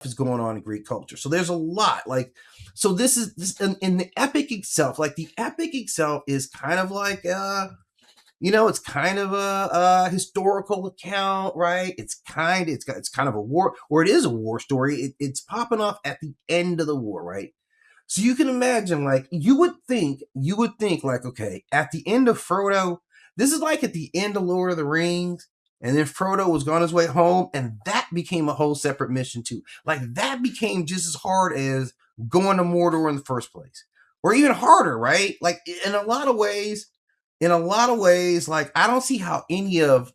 is going on in Greek culture. So there's a lot like, so this is this in the epic itself, like the epic itself is kind of like, it's kind of a historical account, right? It's kind of a war, or it is a war story. It's popping off at the end of the war, right? So you can imagine, like, you would think, like, okay, at the end of Frodo, this is like at the end of Lord of the Rings, and then Frodo was on his way home, and that became a whole separate mission too. Like that became just as hard as going to Mordor in the first place, or even harder, right? Like in a lot of ways, like I don't see how any of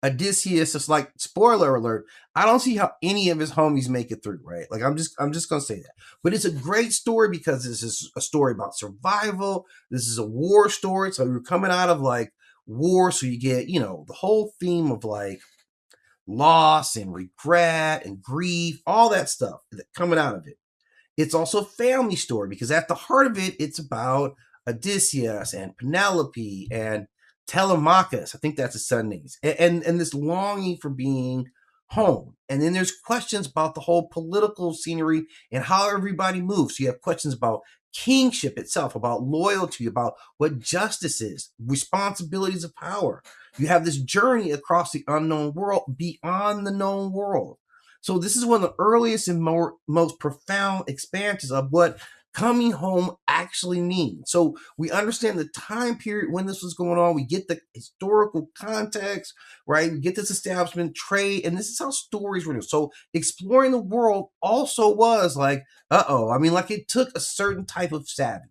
Odysseus, just like spoiler alert, I don't see how any of his homies make it through, right? Like I'm just gonna say that. But it's a great story because this is a story about survival. This is a war story. So you're coming out of like war, so you get, the whole theme of like loss and regret and grief, all that stuff coming out of it. It's also a family story because at the heart of it, it's about Odysseus and Penelope and Telemachus. I think that's his son's name. And this longing for being home. And then there's questions about the whole political scenery and how everybody moves. So you have questions about kingship itself, about loyalty, about what justice is, responsibilities of power. You have this journey across the unknown world, beyond the known world. So this is one of the earliest and most profound expansions of what coming home actually means. So we understand the time period when this was going on. We get the historical context, right? We get this establishment, trade, and this is how stories were. So exploring the world also was like, I mean, like it took a certain type of savvy.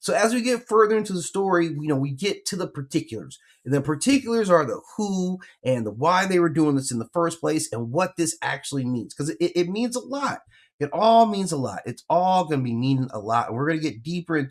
So as we get further into the story, we get to the particulars. And the particulars are the who and the why they were doing this in the first place and what this actually means. Because it means a lot. It all means a lot. It's all going to be meaning a lot. And we're going to get deeper into